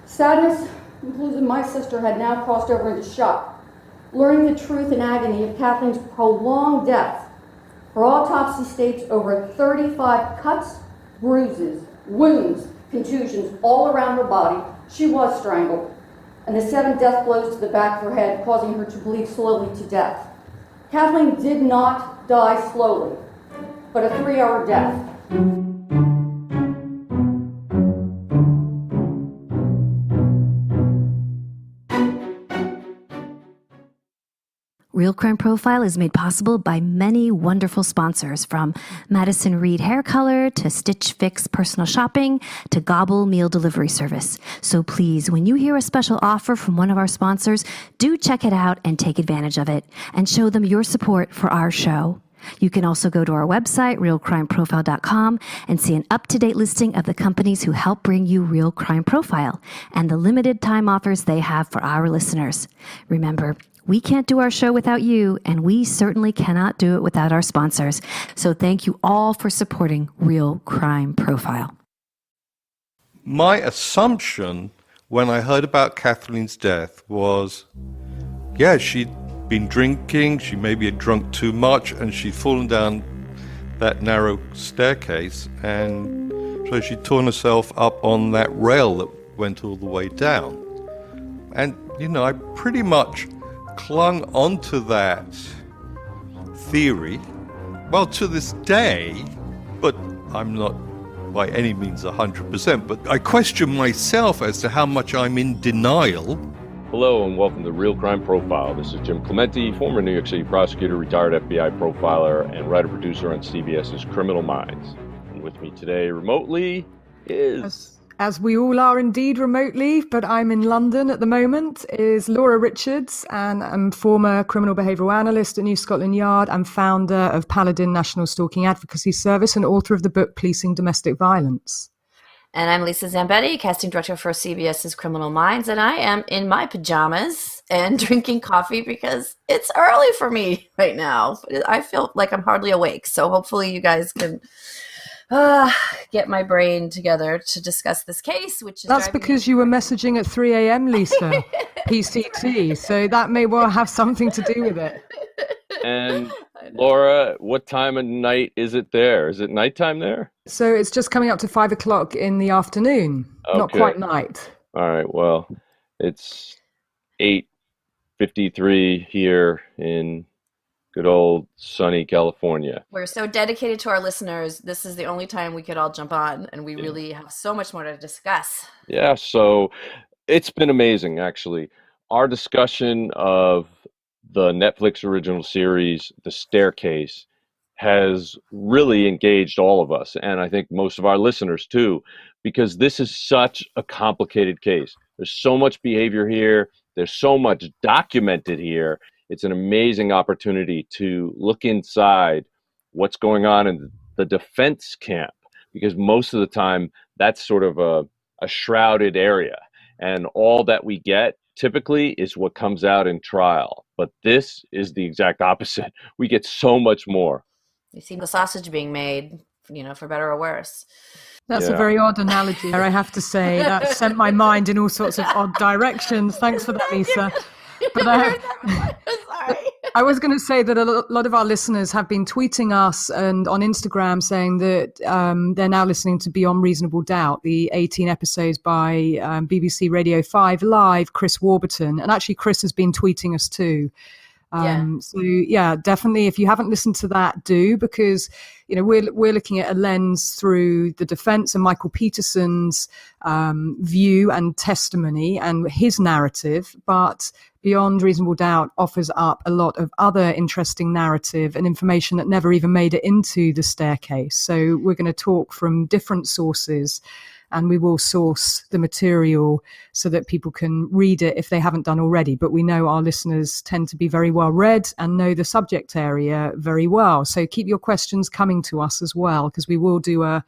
Sadness, including my sister, had now crossed over into shock. Learning the truth and agony of Kathleen's prolonged death, her autopsy states over 35 cuts, bruises, wounds, contusions all around her body. She was strangled, and the 7 death blows to the back of her head, causing her to bleed slowly to death. Kathleen did not die slowly, but a 3-hour death. Real Crime Profile is made possible by many wonderful sponsors, from Madison Reed Hair Color to Stitch Fix Personal Shopping to Gobble Meal Delivery Service. So please, when you hear a special offer from one of our sponsors, do check it out and take advantage of it and show them your support for our show. You can also go to our website, realcrimeprofile.com, and see an up-to-date listing of the companies who help bring you Real Crime Profile and the limited time offers they have for our listeners. Remember, we can't do our show without you, and we certainly cannot do it without our sponsors. So thank you all for supporting Real Crime Profile. My assumption when I heard about Kathleen's death was, yeah, she'd been drinking, she maybe had drunk too much, and she'd fallen down that narrow staircase, and so she'd torn herself up on that rail that went all the way down. And, I pretty much clung onto that theory, well, to this day, but I'm not by any means 100%, but I question myself as to how much I'm in denial. Hello and welcome to Real Crime Profile. This is Jim Clemente, former New York City prosecutor, retired FBI profiler, and writer-producer on CBS's Criminal Minds. And with me today remotely is... As we all are indeed remotely, but I'm in London at the moment, is Laura Richards, and I'm former criminal behavioural analyst at New Scotland Yard and founder of Paladin National Stalking Advocacy Service and author of the book Policing Domestic Violence. And I'm Lisa Zambetti, casting director for CBS's Criminal Minds, and I am in my pajamas and drinking coffee because it's early for me right now. I feel like I'm hardly awake, so hopefully you guys can get my brain together to discuss this case, which is... That's because you were messaging at 3 a.m., Lisa, PCT, so that may well have something to do with it. And Laura, what time of night is it there? Is it nighttime there? So it's just coming up to 5 o'clock in the afternoon, not quite night. All right, well, it's 8:53 here in good old sunny California. We're so dedicated to our listeners. This is the only time we could all jump on, and we really have so much more to discuss. Yeah, so it's been amazing, actually. Our discussion of the Netflix original series, The Staircase, has really engaged all of us, and I think most of our listeners too, because this is such a complicated case. There's so much behavior here. There's so much documented here. It's an amazing opportunity to look inside what's going on in the defense camp, because most of the time that's sort of a shrouded area. And all that we get typically is what comes out in trial. But this is the exact opposite. We get so much more. You see the sausage being made, for better or worse. That's a very odd analogy, I have to say. That sent my mind in all sorts of odd directions. Thanks for that, Lisa. But I was going to say that a lot of our listeners have been tweeting us and on Instagram saying that they're now listening to Beyond Reasonable Doubt, the 18 episodes by BBC Radio 5 Live, Chris Warburton. And actually, Chris has been tweeting us too. So yeah, definitely. If you haven't listened to that, do, because we're looking at a lens through the defense and Michael Peterson's view and testimony and his narrative, but Beyond Reasonable Doubt offers up a lot of other interesting narrative and information that never even made it into The Staircase. So we're going to talk from different sources, and we will source the material so that people can read it if they haven't done already. But we know our listeners tend to be very well read and know the subject area very well. So keep your questions coming to us as well, because we will do a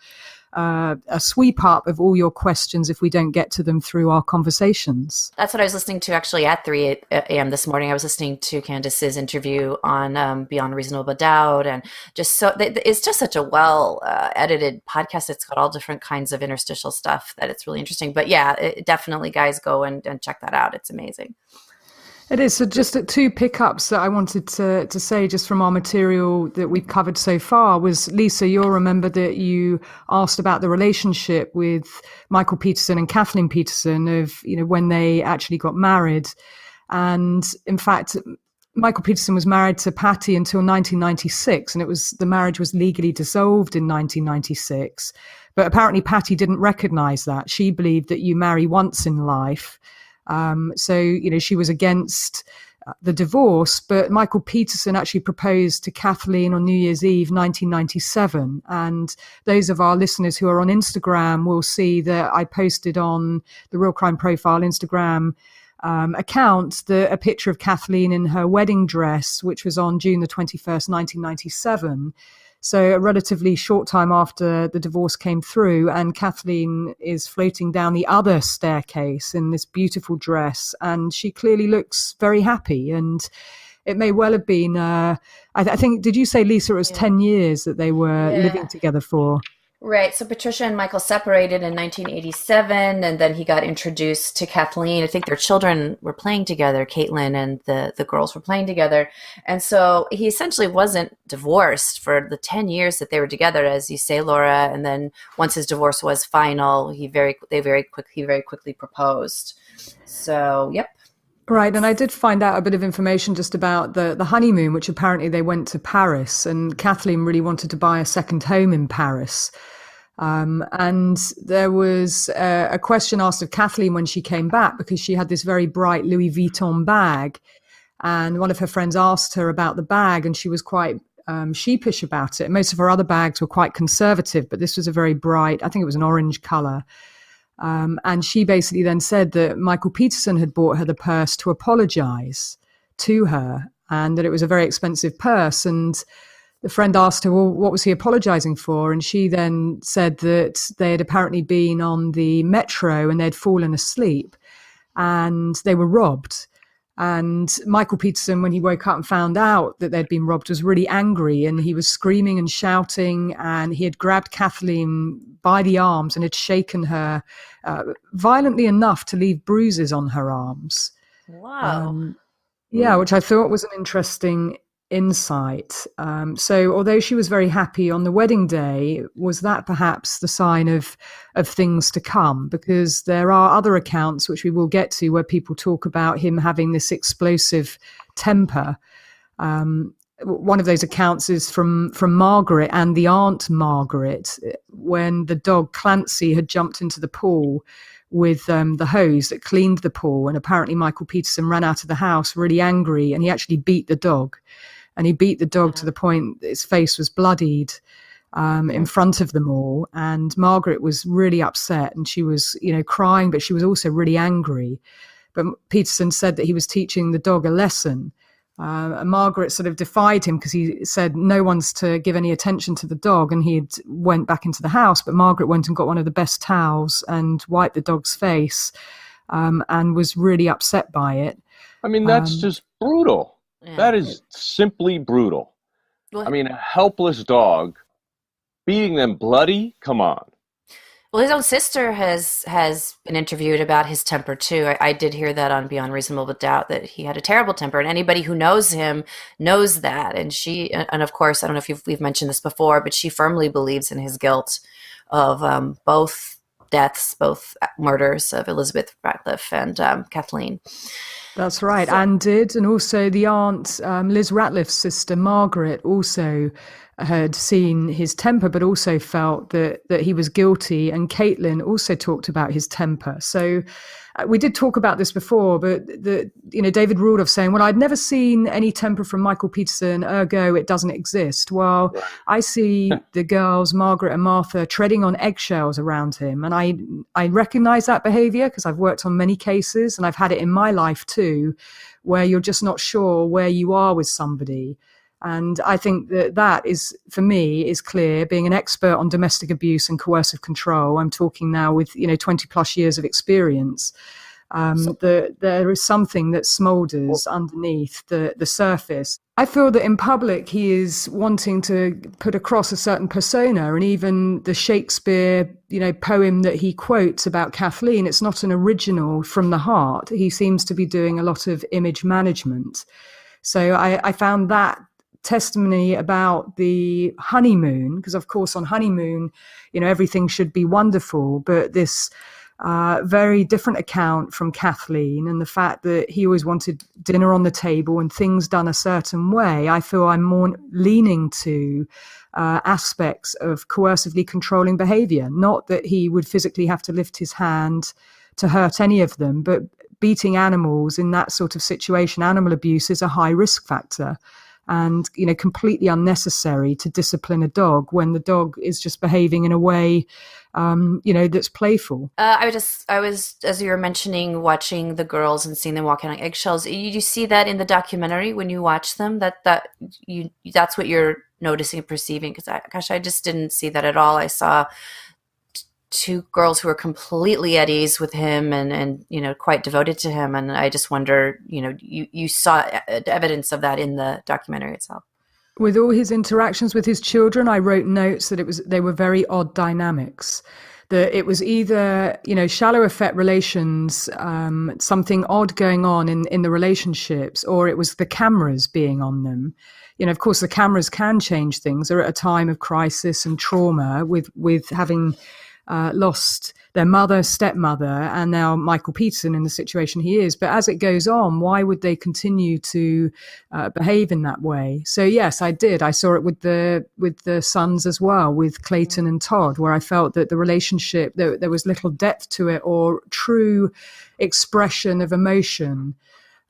a sweep up of all your questions if we don't get to them through our conversations. That's what I was listening to actually at 3 a.m. this morning. I was listening to Candace's interview on Beyond Reasonable Doubt, and it's just such a well edited podcast. It's got all different kinds of interstitial stuff that it's really interesting. But yeah, definitely, guys, go and check that out. It's amazing. It is. So just two pickups that I wanted to say just from our material that we've covered so far was, Lisa, you'll remember that you asked about the relationship with Michael Peterson and Kathleen Peterson of, when they actually got married. And in fact, Michael Peterson was married to Patty until 1996, and the marriage was legally dissolved in 1996. But apparently Patty didn't recognize that. She believed that you marry once in life. So she was against the divorce, but Michael Peterson actually proposed to Kathleen on New Year's Eve, 1997. And those of our listeners who are on Instagram will see that I posted on the Real Crime Profile Instagram account a picture of Kathleen in her wedding dress, which was on June the 21st, 1997. So a relatively short time after the divorce came through, and Kathleen is floating down the other staircase in this beautiful dress, and she clearly looks very happy. And it may well have been, I think, did you say, Lisa, it was 10 years that they were living together for? Right. So Patricia and Michael separated in 1987, and then he got introduced to Kathleen. I think their children were playing together. Caitlin and the girls were playing together. And so he essentially wasn't divorced for the 10 years that they were together, as you say, Laura. And then once his divorce was final, he very quickly proposed. So, yep. Right. And I did find out a bit of information just about the honeymoon, which apparently they went to Paris, and Kathleen really wanted to buy a second home in Paris. And there was a question asked of Kathleen when she came back, because she had this very bright Louis Vuitton bag. And one of her friends asked her about the bag, and she was quite sheepish about it. Most of her other bags were quite conservative, but this was a very bright, I think it was an orange color. And she basically then said that Michael Peterson had bought her the purse to apologize to her, and that it was a very expensive purse. And the friend asked her, well, what was he apologizing for? And she then said that they had apparently been on the metro and they'd fallen asleep and they were robbed. And Michael Peterson, when he woke up and found out that they'd been robbed, was really angry, and he was screaming and shouting, and he had grabbed Kathleen by the arms and had shaken her violently enough to leave bruises on her arms. Wow. Yeah, which I thought was an interesting insight. So although she was very happy on the wedding day, was that perhaps the sign of things to come? Because there are other accounts, which we will get to, where people talk about him having this explosive temper. One of those accounts is from Margaret and the aunt Margaret, when the dog Clancy had jumped into the pool with the hose that cleaned the pool. And apparently Michael Peterson ran out of the house really angry, and he actually beat the dog. And he beat the dog to the point that his face was bloodied in front of them all. And Margaret was really upset, and she was, crying, but she was also really angry. But Peterson said that he was teaching the dog a lesson. And Margaret sort of defied him, because he said no one's to give any attention to the dog, and he went back into the house. But Margaret went and got one of the best towels and wiped the dog's face, and was really upset by it. I mean, that's just brutal. Yeah. That is simply brutal. Well, I mean, a helpless dog beating them bloody? Come on. Well, his own sister has been interviewed about his temper too. I did hear that on Beyond Reasonable Doubt, that he had a terrible temper, and anybody who knows him knows that. And of course, I don't know if we've mentioned this before, but she firmly believes in his guilt of both deaths, both murders of Elizabeth Ratliff and Kathleen. That's right. Anne did. And also the aunt, Liz Ratliff's sister, Margaret, also had seen his temper, but also felt that he was guilty. And Caitlin also talked about his temper. So we did talk about this before, but David Rudolph saying, well, I'd never seen any temper from Michael Peterson, ergo it doesn't exist. Well, I see the girls, Margaret and Martha, treading on eggshells around him. And I recognize that behavior, because I've worked on many cases, and I've had it in my life too, where you're just not sure where you are with somebody. And I think that is, for me, is clear. Being an expert on domestic abuse and coercive control, I'm talking now with 20 plus years of experience. There is something that smoulders underneath the surface. I feel that in public he is wanting to put across a certain persona, and even the Shakespeare poem that he quotes about Kathleen, it's not an original from the heart. He seems to be doing a lot of image management. So I found that testimony about the honeymoon, because of course on honeymoon, everything should be wonderful, but this very different account from Kathleen, and the fact that he always wanted dinner on the table and things done a certain way, I feel I'm more leaning to aspects of coercively controlling behavior. Not that he would physically have to lift his hand to hurt any of them, but beating animals in that sort of situation, animal abuse, is a high risk factor. And, completely unnecessary to discipline a dog when the dog is just behaving in a way, that's playful. I was, as you were mentioning, watching the girls and seeing them walking on eggshells. You see that in the documentary when you watch them, that's what you're noticing and perceiving. Because I just didn't see that at all. I saw two girls who were completely at ease with him and quite devoted to him, and I just wonder, you saw evidence of that in the documentary itself. With all his interactions with his children, I wrote notes that they were very odd dynamics. That it was either shallow affect relations, something odd going on in the relationships, or it was the cameras being on them. Of course, the cameras can change things. They're at a time of crisis and trauma with having lost their mother, stepmother, and now Michael Peterson in the situation he is. But as it goes on, why would they continue to behave in that way? So yes, I did. I saw it with the sons as well, with Clayton and Todd, where I felt that the relationship, there was little depth to it or true expression of emotion.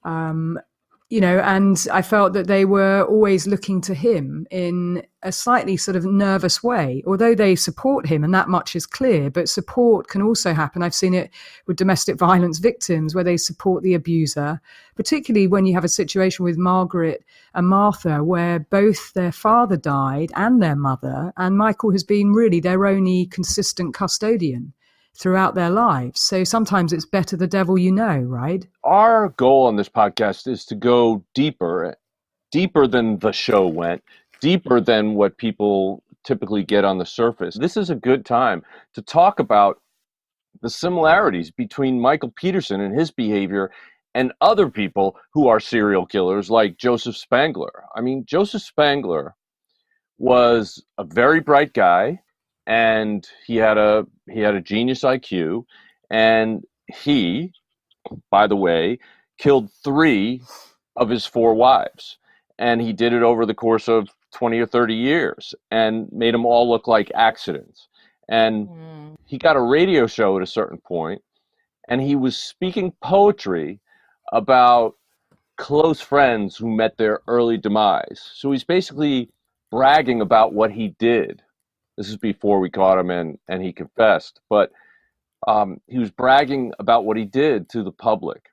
And I felt that they were always looking to him in a slightly sort of nervous way, although they support him, and that much is clear. But support can also happen. I've seen it with domestic violence victims where they support the abuser, particularly when you have a situation with Margaret and Martha, where both their father died and their mother, and Michael has been really their only consistent custodian throughout their lives. So sometimes it's better the devil you know, right? Our goal on this podcast is to go deeper than the show went, deeper than what people typically get on the surface. This is a good time to talk about the similarities between Michael Peterson and his behavior and other people who are serial killers like Joseph Spangler. I mean, Joseph Spangler was a very bright guy, and he had a genius IQ, and he, by the way, killed 3 of his 4 wives, and he did it over the course of 20 or 30 years and made them all look like accidents. And he got a radio show at a certain point, and he was speaking poetry about close friends who met their early demise. So he's basically bragging about what he did. This is before we caught him and he confessed, but he was bragging about what he did to the public.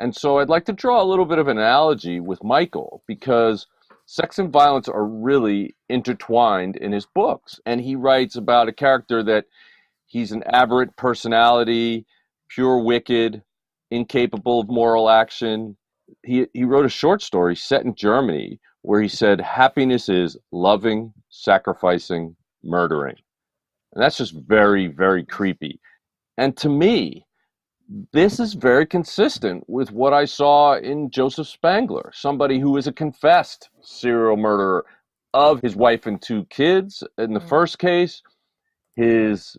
And so I'd like to draw a little bit of an analogy with Michael, because sex and violence are really intertwined in his books. And he writes about a character that he's an aberrant personality, pure wicked, incapable of moral action. He wrote a short story set in Germany where he said, happiness is loving, sacrificing, murdering. And that's just very, very creepy. And to me, this is very consistent with what I saw in Joseph Spangler, somebody who is a confessed serial murderer of his wife and 2 kids. In the first case, his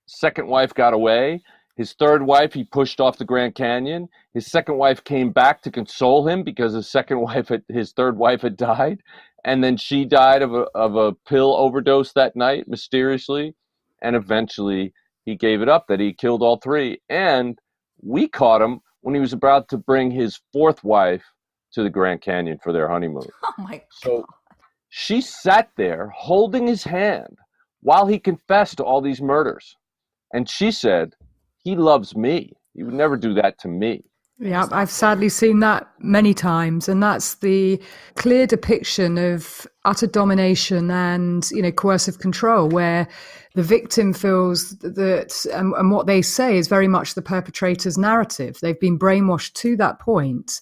second wife got away. His third wife, he pushed off the Grand Canyon. His second wife came back to console him because his third wife had died. And then she died of a pill overdose that night, mysteriously. And eventually he gave it up that he killed all 3. And we caught him when he was about to bring his 4th wife to the Grand Canyon for their honeymoon. Oh my God. So she sat there holding his hand while he confessed to all these murders. And she said, he loves me. He would never do that to me. Yeah, I've sadly seen that many times, and that's the clear depiction of utter domination and, coercive control, where the victim feels that, and what they say is very much the perpetrator's narrative. They've been brainwashed to that point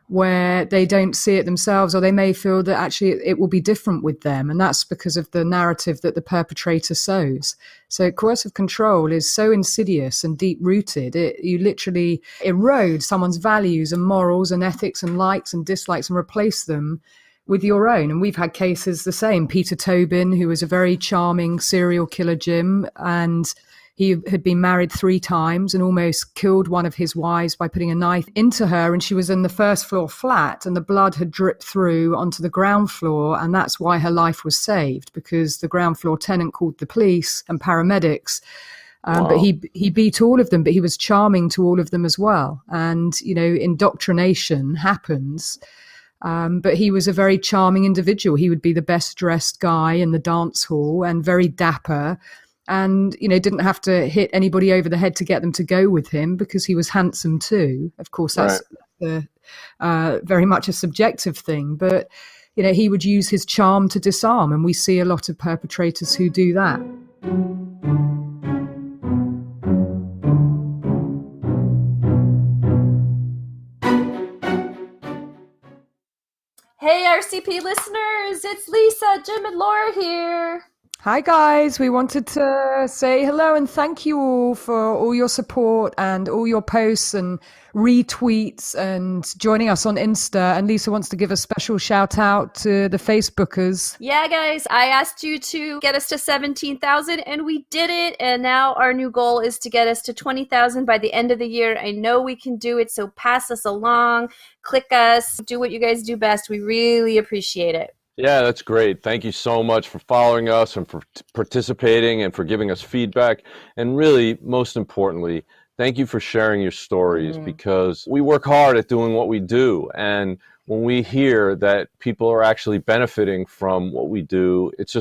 where they don't see it themselves, or they may feel that actually it will be different with them. And that's because of the narrative that the perpetrator sows. So coercive control is so insidious and deep rooted. You literally erode someone's values and morals and ethics and likes and dislikes and replace them with your own. And we've had cases the same. Peter Tobin, who was a very charming serial killer, Jim, and he had been married 3 times and almost killed one of his wives by putting a knife into her. And she was in the first floor flat, and the blood had dripped through onto the ground floor. And that's why her life was saved, because the ground floor tenant called the police and paramedics. Wow. But he beat all of them, but he was charming to all of them as well. And, indoctrination happens. But he was a very charming individual. He would be the best dressed guy in the dance hall and very dapper. And, didn't have to hit anybody over the head to get them to go with him, because he was handsome too. Of course, that's very much a subjective thing. But, he would use his charm to disarm. And we see a lot of perpetrators who do that. Hey, RCP listeners, it's Lisa, Jim, and Laura here. Hi guys, we wanted to say hello and thank you all for all your support and all your posts and retweets and joining us on Insta. And Lisa wants to give a special shout out to the Facebookers. Yeah, guys, I asked you to get us to 17,000 and we did it. And now our new goal is to get us to 20,000 by the end of the year. I know we can do it, so pass us along, click us, do what you guys do best. We really appreciate it. Yeah, that's great. Thank you so much for following us and for participating and for giving us feedback. And really, most importantly, thank you for sharing your stories, because we work hard at doing what we do. And when we hear that people are actually benefiting from what we do, it's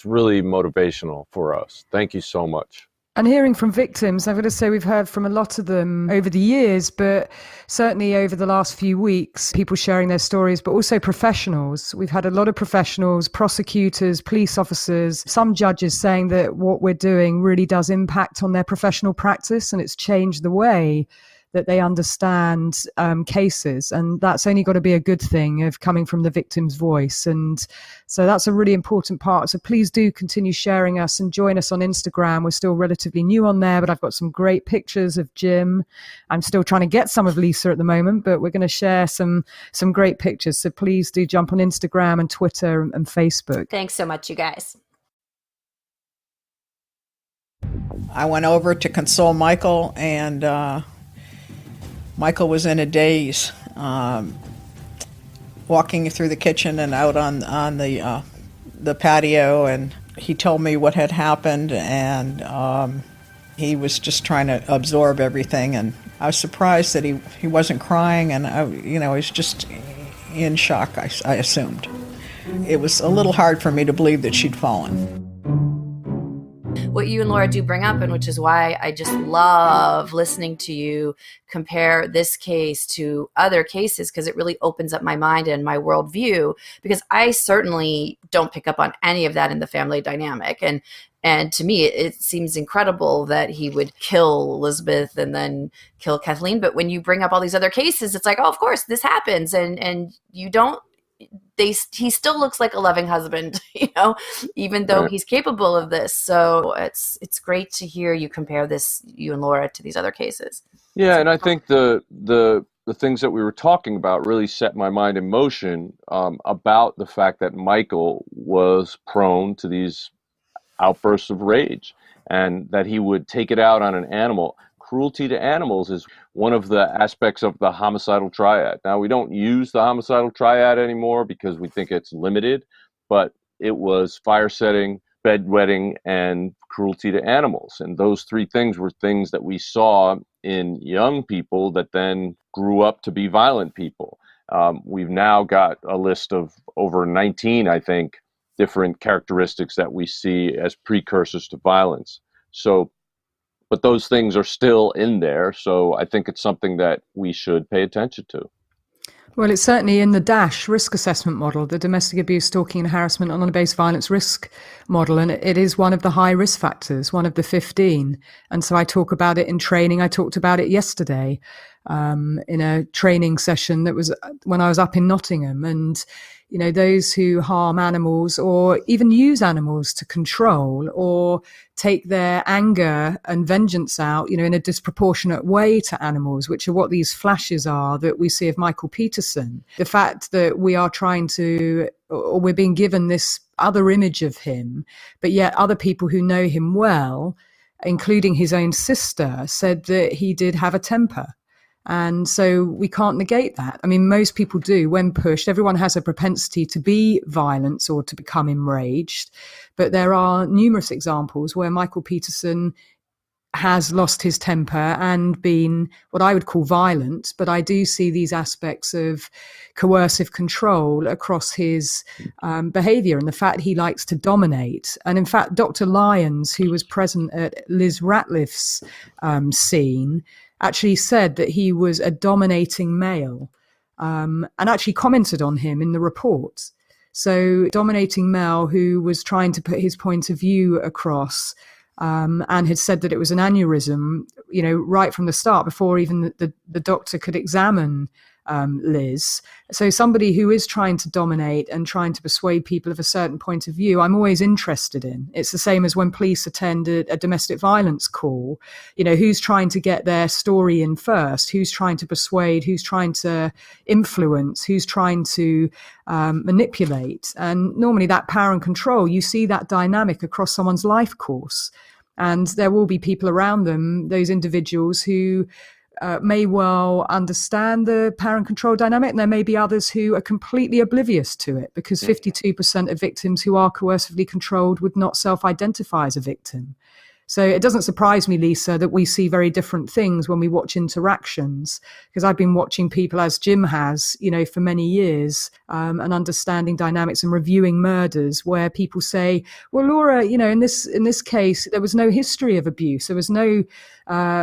really motivational for us. Thank you so much. And hearing from victims, I've got to say we've heard from a lot of them over the years, but certainly over the last few weeks, people sharing their stories, but also professionals. We've had a lot of professionals, prosecutors, police officers, some judges saying that what we're doing really does impact on their professional practice, and it's changed the way that they understand cases. And that's only got to be a good thing, of coming from the victim's voice. And so that's a really important part. So please do continue sharing us and join us on Instagram. We're still relatively new on there, but I've got some great pictures of Jim. I'm still trying to get some of Lisa at the moment, but we're going to share some great pictures. So please do jump on Instagram and Twitter and Facebook. Thanks so much, you guys. I went over to console Michael, and Michael was in a daze, walking through the kitchen and out on the patio, and he told me what had happened, and he was just trying to absorb everything, and I was surprised that he wasn't crying, and I was just in shock, I assumed. It was a little hard for me to believe that she'd fallen. What you and Laura do bring up, and which is why I just love listening to you compare this case to other cases, because it really opens up my mind and my worldview, because I certainly don't pick up on any of that in the family dynamic. And to me, it seems incredible that he would kill Elizabeth and then kill Kathleen. But when you bring up all these other cases, it's like, oh, of course, this happens. And you don't, he still looks like a loving husband, even though he's capable of this. So it's great to hear you compare this, you and Laura, to these other cases. Yeah, and I think the things that we were talking about really set my mind in motion about the fact that Michael was prone to these outbursts of rage, and that he would take it out on an animal. Cruelty to animals is one of the aspects of the homicidal triad. Now, we don't use the homicidal triad anymore because we think it's limited, but it was fire setting, bedwetting, and cruelty to animals. And those 3 things were things that we saw in young people that then grew up to be violent people. We've now got a list of over 19, I think, different characteristics that we see as precursors to violence. So but those things are still in there. So I think it's something that we should pay attention to. Well, it's certainly in the DASH risk assessment model, the domestic abuse, stalking and harassment online-based violence risk model. And it is one of the high risk factors, one of the 15. And so I talk about it in training. I talked about it yesterday in a training session that was when I was up in Nottingham. And, you know, those who harm animals or even use animals to control or take their anger and vengeance out, you know, in a disproportionate way to animals, which are what these flashes are that we see of Michael Peterson. The fact that we are trying to, or we're being given this other image of him, but yet other people who know him well, including his own sister, said that he did have a temper. And so we can't negate that. I mean, most people do when pushed. Everyone has a propensity to be violent or to become enraged. But there are numerous examples where Michael Peterson has lost his temper and been what I would call violent. But I do see these aspects of coercive control across his behavior and the fact he likes to dominate. And in fact, Dr. Lyons, who was present at Liz Ratliff's scene, actually said that he was a dominating male and actually commented on him in the report. So dominating male who was trying to put his point of view across and had said that it was an aneurysm, you know, right from the start before even the doctor could examine Liz. So somebody who is trying to dominate and trying to persuade people of a certain point of view, I'm always interested in. It's the same as when police attend a domestic violence call. You know, who's trying to get their story in first? Who's trying to persuade? Who's trying to influence? Who's trying to manipulate? And normally that power and control, you see that dynamic across someone's life course. And there will be people around them, those individuals who may well understand the power and control dynamic, and there may be others who are completely oblivious to it, because 52% of victims who are coercively controlled would not self-identify as a victim. So it doesn't surprise me, Lisa, that we see very different things when we watch interactions, because I've been watching people, as Jim has, you know, for many years, and understanding dynamics and reviewing murders where people say, well, Laura, you know, in this case, there was no history of abuse. There was no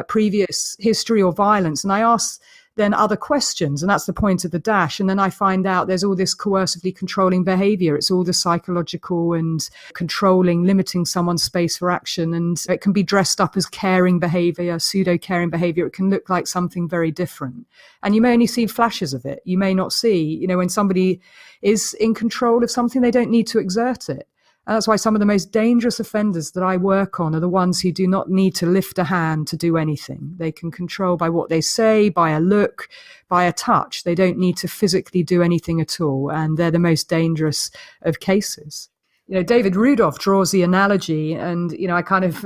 previous history or violence. And I asked then other questions, and that's the point of the DASH. And then I find out there's all this coercively controlling behavior. It's all the psychological and controlling, limiting someone's space for action. And it can be dressed up as caring behavior, pseudo-caring behavior. It can look like something very different. And you may only see flashes of it. You may not see, you know, when somebody is in control of something, they don't need to exert it. And that's why some of the most dangerous offenders that I work on are the ones who do not need to lift a hand to do anything. They can control by what they say, by a look, by a touch. They don't need to physically do anything at all. And they're the most dangerous of cases. You know, David Rudolph draws the analogy, and, you know, I kind of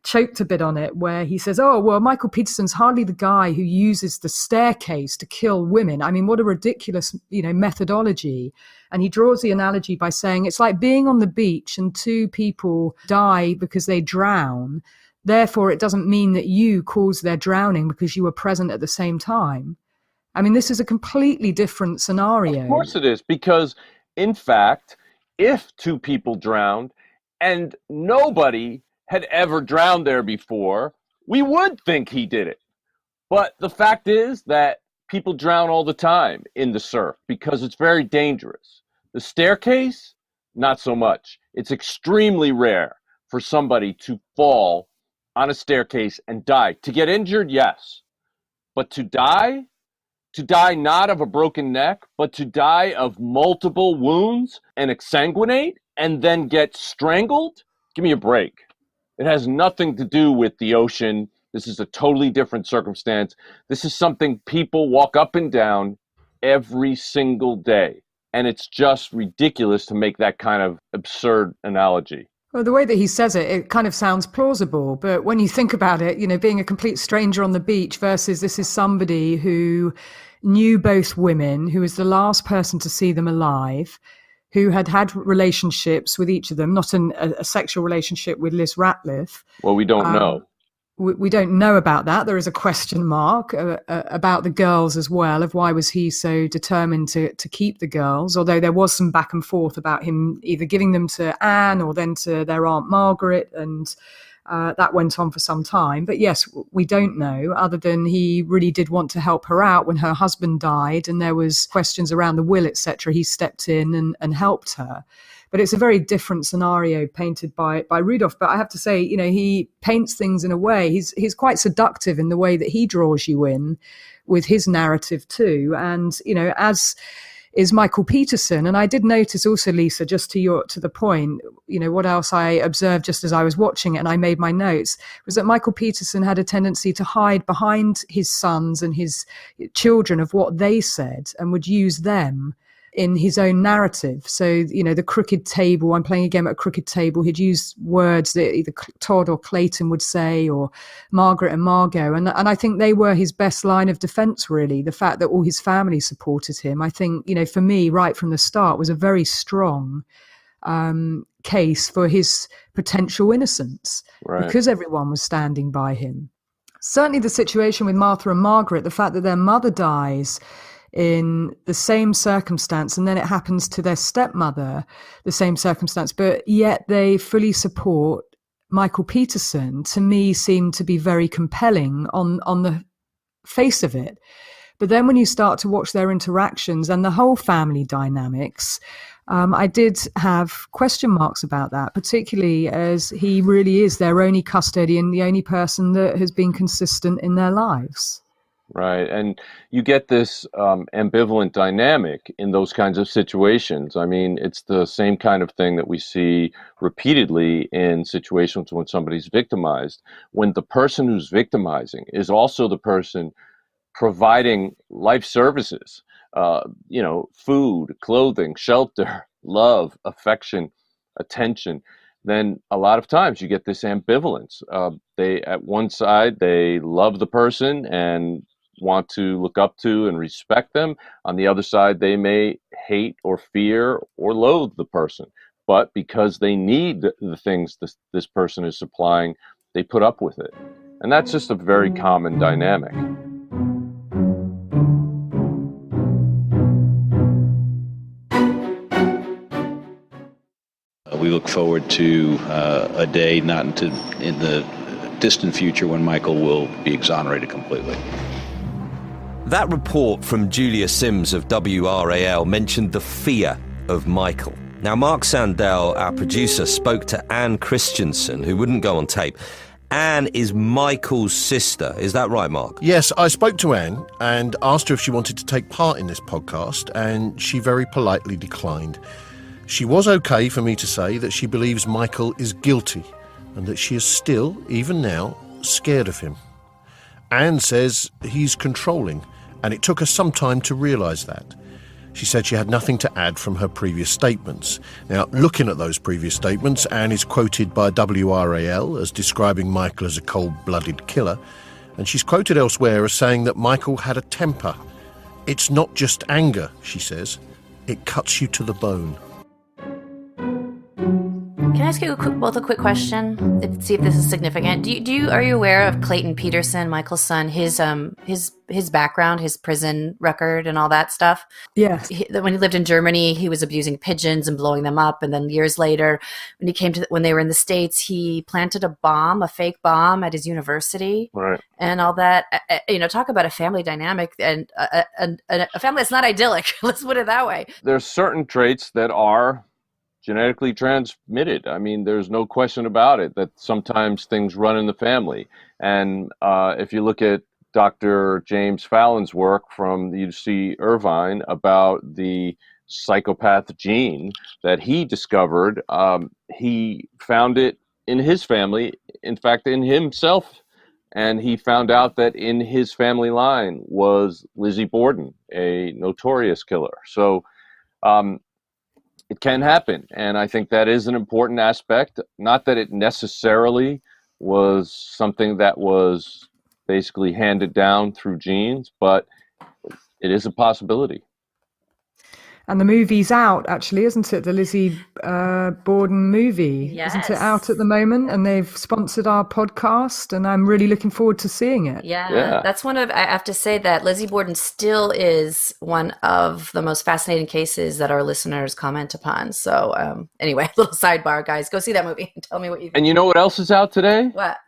choked a bit on it, where he says, oh, well, Michael Peterson's hardly the guy who uses the staircase to kill women. I mean, what a ridiculous, you know, methodology. And he draws the analogy by saying it's like being on the beach and two people die because they drown. Therefore, it doesn't mean that you caused their drowning because you were present at the same time. I mean, this is a completely different scenario. Of course it is, because, in fact, if two people drowned and nobody had ever drowned there before, we would think he did it. But the fact is that people drown all the time in the surf because it's very dangerous. The staircase, not so much. It's extremely rare for somebody to fall on a staircase and die. To get injured, yes. But to die not of a broken neck, but to die of multiple wounds and exsanguinate and then get strangled, give me a break. It has nothing to do with the ocean. This is a totally different circumstance. This is something people walk up and down every single day. And it's just ridiculous to make that kind of absurd analogy. Well, the way that he says it, it kind of sounds plausible. But when you think about it, you know, being a complete stranger on the beach versus this is somebody who knew both women, who was the last person to see them alive, who had had relationships with each of them, not a sexual relationship with Liz Ratliff. Well, we don't know. We don't know about that. There is a question mark about the girls as well, of why was he so determined to keep the girls, although there was some back and forth about him either giving them to Anne or then to their Aunt Margaret. And That went on for some time. But yes, we don't know, other than he really did want to help her out when her husband died and there was questions around the will, etc. He stepped in and helped her. But it's a very different scenario painted by Rudolph. But I have to say, he paints things in a way, he's quite seductive in the way that he draws you in with his narrative too. And, as is Michael Peterson. And I did notice also, Lisa, just to the point, what else I observed just as I was watching it and I made my notes, was that Michael Peterson had a tendency to hide behind his sons and his children of what they said and would use them in his own narrative. So, the crooked table, I'm playing a game at a crooked table, he'd use words that either Todd or Clayton would say, or Margaret and Margot. And I think they were his best line of defense, really. The fact that all his family supported him, I think, for me, right from the start, was a very strong case for his potential innocence, right, because everyone was standing by him. Certainly the situation with Martha and Margaret, the fact that their mother dies in the same circumstance, and then it happens to their stepmother, the same circumstance, but yet they fully support Michael Peterson, to me seemed to be very compelling on the face of it. But then when you start to watch their interactions and the whole family dynamics, I did have question marks about that, particularly as he really is their only custodian, the only person that has been consistent in their lives. Right. And you get this ambivalent dynamic in those kinds of situations. I mean, it's the same kind of thing that we see repeatedly in situations when somebody's victimized, when the person who's victimizing is also the person providing life services, food, clothing, shelter, love, affection, attention. Then a lot of times you get this ambivalence. They, at one side, they love the person and want to look up to and respect them. On the other side, they may hate or fear or loathe the person. But because they need the things this person is supplying, they put up with it. And that's just a very common dynamic. We look forward to a day not in the distant future when Michael will be exonerated completely. That report from Julia Sims of WRAL mentioned the fear of Michael. Now, Mark Sandell, our producer, spoke to Anne Christensen, who wouldn't go on tape. Anne is Michael's sister. Is that right, Mark? Yes, I spoke to Anne and asked her if she wanted to take part in this podcast, and she very politely declined. She was okay for me to say that she believes Michael is guilty and that she is still, even now, scared of him. Anne says he's controlling, and it took her some time to realise that. She said she had nothing to add from her previous statements. Now, looking at those previous statements, Anne is quoted by WRAL as describing Michael as a cold-blooded killer, and she's quoted elsewhere as saying that Michael had a temper. It's not just anger, she says. It cuts you to the bone. Can I ask you both a quick question? See if this is significant. Are you aware of Clayton Peterson, Michael's son, his background, his prison record, and all that stuff? Yes. When he lived in Germany, he was abusing pigeons and blowing them up, and then years later, when they were in the States, he planted a fake bomb at his university, right, and all that. Talk about a family dynamic and a family that's not idyllic. Let's put it that way. There's certain traits that are genetically transmitted. I mean, there's no question about it that sometimes things run in the family. And if you look at Dr. James Fallon's work from UC Irvine about the psychopath gene that he discovered, he found it in his family, in fact, in himself. And he found out that in his family line was Lizzie Borden, a notorious killer. So, it can happen, and I think that is an important aspect. Not that it necessarily was something that was basically handed down through genes, but it is a possibility. And the movie's out, actually, isn't it? The Lizzie Borden movie. Yes. Isn't it out at the moment? And they've sponsored our podcast, and I'm really looking forward to seeing it. Yeah, that's I have to say that Lizzie Borden still is one of the most fascinating cases that our listeners comment upon. So anyway, little sidebar, guys. Go see that movie and tell me what you think. And you know what else is out today? What?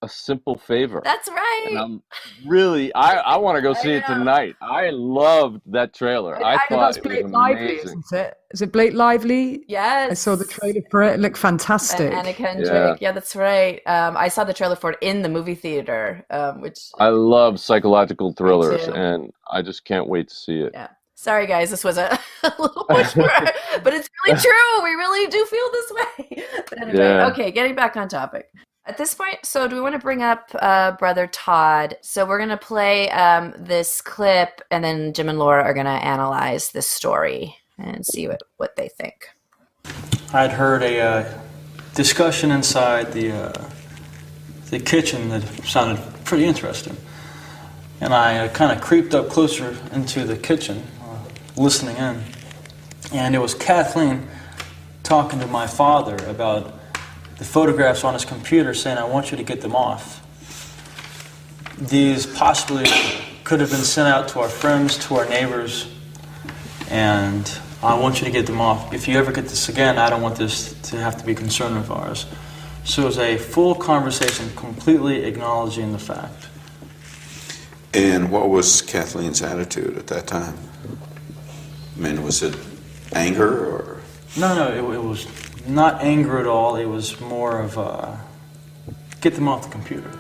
A Simple Favor. That's right. And I'm really, I want to go see it tonight. I loved that trailer. I thought it was Blake Lively, amazing. isn't it? Is it Blake Lively? Yes. I saw the trailer for it. It looked fantastic. And Anna Kendrick. Yeah, that's right. I saw the trailer for it in the movie theater, which I love psychological thrillers, and I just can't wait to see it. Yeah. Sorry, guys, this was a little push for it, but it's really true. We really do feel this way. But anyway, okay, getting back on topic. At this point, so do we want to bring up Brother Todd? So we're going to play this clip, and then Jim and Laura are going to analyze this story and see what they think. I'd heard a discussion inside the kitchen that sounded pretty interesting. And I kind of creeped up closer into the kitchen, listening in. And it was Kathleen talking to my father about the photographs on his computer, saying, I want you to get them off. These possibly could have been sent out to our friends, to our neighbors, and I want you to get them off. If you ever get this again, I don't want this to have to be a concern of ours. So it was a full conversation, completely acknowledging the fact. And what was Kathleen's attitude at that time? I mean, was it anger or? No, it was not anger at all. It was more of get them off the computer.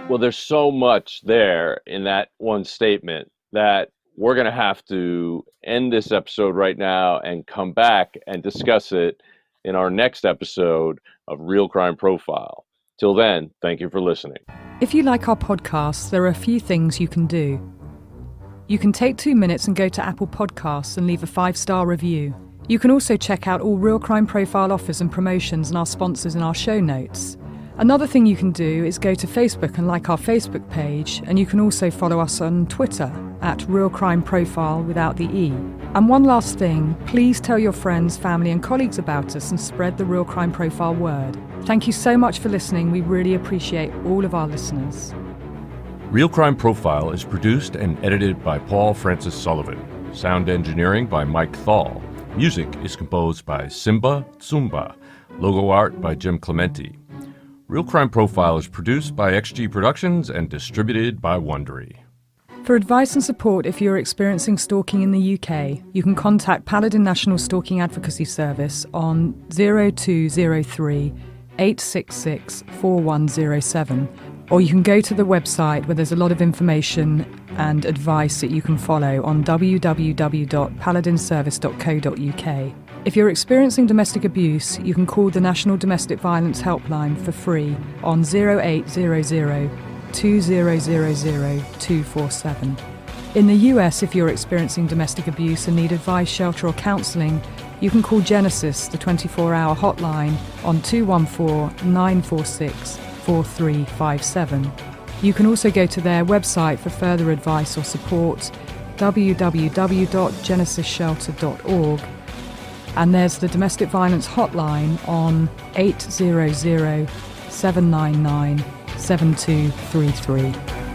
Well, there's so much there in that one statement that we're going to have to end this episode right now and come back and discuss it in our next episode of Real Crime Profile. Till then, thank you for listening. If you like our podcasts, there are a few things you can do. You can take 2 minutes and go to Apple Podcasts and leave a 5-star review. You can also check out all Real Crime Profile offers and promotions and our sponsors in our show notes. Another thing you can do is go to Facebook and like our Facebook page, and you can also follow us on Twitter at Real Crime Profile without the E. And one last thing, please tell your friends, family and colleagues about us and spread the Real Crime Profile word. Thank you so much for listening. We really appreciate all of our listeners. Real Crime Profile is produced and edited by Paul Francis Sullivan. Sound engineering by Mike Thal. Music is composed by Simba Tsumba. Logo art by Jim Clementi. Real Crime Profile is produced by XG Productions and distributed by Wondery. For advice and support if you're experiencing stalking in the UK, you can contact Paladin National Stalking Advocacy Service on 0203 866 4107. Or you can go to the website where there's a lot of information and advice that you can follow on www.paladinservice.co.uk. If you're experiencing domestic abuse, you can call the National Domestic Violence Helpline for free on 0800 2000 247. In the US, if you're experiencing domestic abuse and need advice, shelter or counselling, you can call Genesis, the 24-hour hotline, on 214-946-4357. You can also go to their website for further advice or support, www.genesisshelter.org. And there's the domestic violence hotline on 800-799-7233.